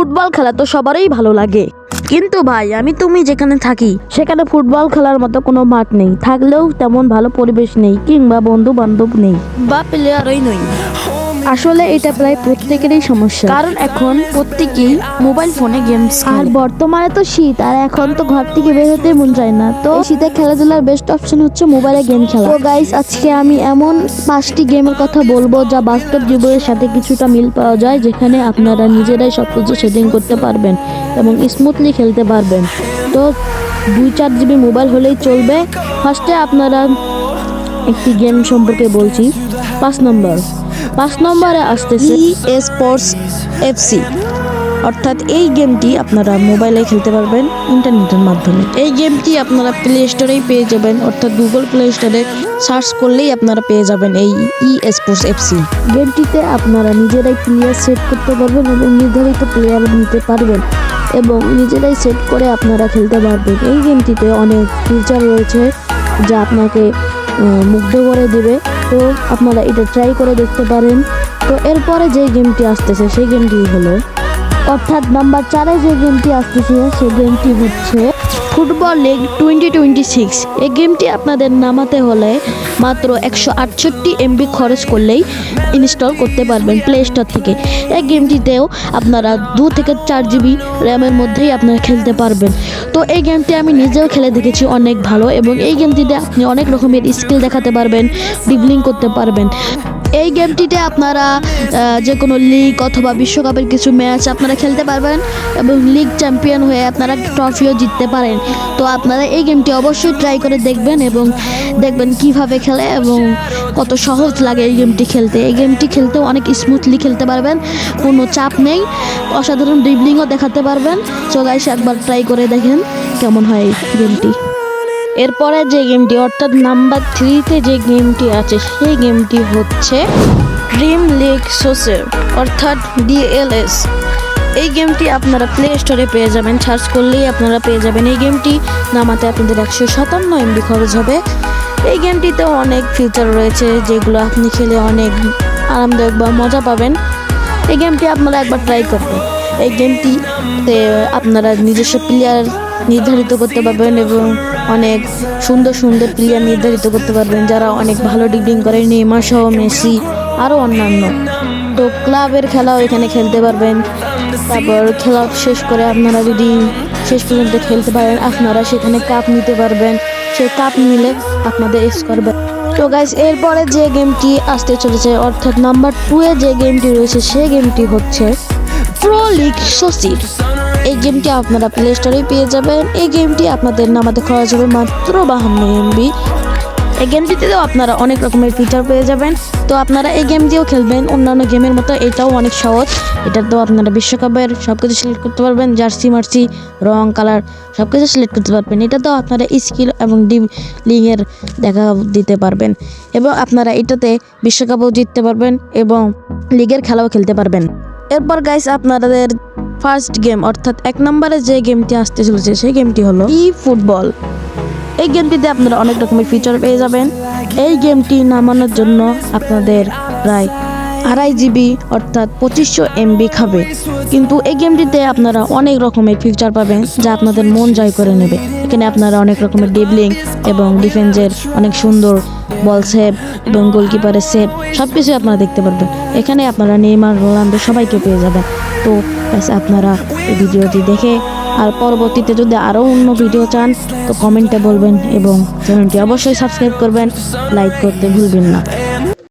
Football খেলা তো সবারই ভালো লাগে, কিন্তু ভাই তুমি যেখানে থাকি সেখানে ফুটবল খেলার মতো কোনো মাঠ নেই, থাকলেও তেমন ভালো পরিবেশ নেই, কিংবা বন্ধু বান্ধব নেই বা প্লেয়ারই নেই। আসলে এটা প্রায় প্রত্যেকেরই সমস্যা, কারণ এখন প্রত্যেকেই মোবাইল ফোনে গেমস, আর বর্তমানে তো শীত, আর এখন তো ঘর থেকে বের হতে মন চায় না। তো শীতে খেলাধুলার বেস্ট অপশন হচ্ছে মোবাইলে গেম খেলা। তো গাইস, আজকে আমি এমন 5টি গেমের কথা বলবো যা বাস্তব জীবনের সাথে কিছুটা মিল পাওয়া যায়, যেখানে আপনারা নিজেরাই সবকিছু সেটিং করতে পারবেন এবং স্মুথলি খেলতে পারবেন। তো 2-4 জিবি মোবাইল হলেই চলবে। ফার্স্টে আপনারা একটি গেম সম্পর্কে বলছি। 5 নম্বরে আসতেছে eSports FC, অর্থাৎ এই গেমটি আপনারা মোবাইলে খেলতে পারবেন ইন্টারনেটের মাধ্যমে। এই গেমটি আপনারা প্লে স্টোরেই পেয়ে যাবেন, অর্থাৎ গুগল প্লে স্টোরে সার্চ করলেই আপনারা পেয়ে যাবেন এই eSports FC। গেমটিতে আপনারা নিজেরাই প্লেয়ার সেট করতে পারবেন এবং নির্ধারিত প্লেয়ার নিতে পারবেন এবং নিজেরাই সেট করে আপনারা খেলতে পারবেন। এই গেমটিতে অনেক ফিচার রয়েছে যা আপনাকে মুগ্ধ করে দেবে। তো আপনারা এটা ট্রাই করে দেখতে পারেন। তো এরপরে যে গেমটি আসতেছে সেই গেমটি হলো, অর্থাৎ নাম্বার 4-এ যে গেমটি আসতেছে সেই গেমটি হচ্ছে ফুটবল লিগ 2026। এই গেমটি আপনাদের নামাতে হলে মাত্র 168 MB খরচ করলেই ইনস্টল করতে পারবেন প্লে স্টোর থেকে। এই গেমটিতেও আপনারা 2 থেকে 4 জিবি র্যামের মধ্যেই আপনারা খেলতে পারবেন। তো এই গেমটি আমি নিজেও খেলে দেখেছি, অনেক ভালো, এবং এই গেমটিতে আপনি অনেক রকমের স্কিল দেখাতে পারবেন, ড্রিবলিং করতে পারবেন। এই গেমটিতে আপনারা যে কোনো লিগ অথবা বিশ্বকাপের কিছু ম্যাচ আপনারা খেলতে পারবেন এবং লিগ চ্যাম্পিয়ন হয়ে আপনারা ট্রফিও জিততে পারেন। তো আপনারা এই গেমটি অবশ্যই ট্রাই করে দেখবেন এবং দেখবেন কিভাবে খেলে এবং কত সহজ লাগে এই গেমটি খেলতে। এই গেমটি খেলতেও অনেক স্মুথলি খেলতে পারবেন, কোনো চাপ নেই, অসাধারণ ড্রিবলিংও দেখাতে পারবেন। সো গাইস, একবার ট্রাই করে দেখেন কেমন হয় এই গেমটি। এরপরে যে গেমটি, অর্থাৎ নাম্বার 3-তে যে গেমটি আছে সেই গেমটি হচ্ছে ড্রিম লিগ সসের, অর্থাৎ DLS। এই গেমটি আপনারা প্লে স্টোরে পেয়ে যাবেন, সার্চ করলেই আপনারা পেয়ে যাবেন। এই গেমটি নামাতে আপনাদের 157 MB খরচ হবে। এই গেমটিতেও অনেক ফিচার রয়েছে যেগুলো আপনি খেলে অনেক আরামদায়ক বা মজা পাবেন। এই গেমটি আপনারা একবার ট্রাই করবেন। এই গেমটিতে আপনারা নিজস্ব প্লেয়ার নির্ধারিত করতে পারবেন এবং অনেক সুন্দর সুন্দর প্লেয়ার নির্ধারিত করতে পারবেন যারা অনেক ভালো ড্রিবলিং করে, নেইমার সহ, মেসি আরও অন্যান্য। তো ক্লাবের খেলাও এখানে খেলতে পারবেন। তারপর খেলা শেষ করে আপনারা যদি শেষ পর্যন্ত খেলতে পারেন, আপনারা সেখানে কাপ নিতে পারবেন। সেই কাপ নিলে আপনাদের স্কোর। তো গাইস, এরপরে যে গেমটি আসতে চলেছে, অর্থাৎ নাম্বার 2-এ যে গেমটি রয়েছে সেই গেমটি হচ্ছে প্রো লিগ সসির। এই গেমটি আপনারা প্লে স্টোরে পেয়ে যাবেন। এই গেমটি আপনাদের নামাতে খরচ হবে মাত্র 52 MB। এই গেমটিতেও আপনারা অনেক রকমের ফিচার পেয়ে যাবেন। তো আপনারা এই গেম দিয়েও খেলবেন অন্যান্য গেমের মতো। এটাও অনেক সহজ। এটাতেও আপনারা বিশ্বকাপের সব কিছু সিলেক্ট করতে পারবেন, জার্সি মার্সি, রং, কালার সব কিছু সিলেক্ট করতে পারবেন। এটাতেও আপনারা স্কিল এবং ড্রিবলিংয়ের দেখা দিতে পারবেন এবং আপনারা এটাতে বিশ্বকাপও জিততে পারবেন এবং লিগের খেলাও খেলতে পারবেন। এরপর গাইস, আপনাদের ফার্স্ট গেম, অর্থাৎ 1 নম্বরে যে গেমটি আসতে চলেছে সেই গেমটি হলো eFootball। এই গেমটিতে আপনারা অনেক রকমের ফিচার পেয়ে যাবেন। এই গেমটি নামানোর জন্য আপনাদের প্রায় 2.5 GB অর্থাৎ 2500 MB খাবে, কিন্তু এই গেমটিতে আপনারা অনেক রকমের ফিচার পাবেন যা আপনাদের মন জয় করে নেবে। এখানে আপনারা অনেক রকমের ড্রিবলিং এবং ডিফেন্সের অনেক সুন্দর বল সেভ এবং গোলকিপারের সেভ সব কিছু আপনারা দেখতে পারবেন। এখানে আপনারা নেইমার, রোনালদো সবাইকে পেয়ে যাবেন। তো আপনারা এই ভিডিওটি দেখে আর পরবর্তীতে যদি আরও অন্য ভিডিও চান তো কমেন্টে বলবেন এবং চ্যানেলটি অবশ্যই সাবস্ক্রাইব করবেন, লাইক করতে ভুলবেন না।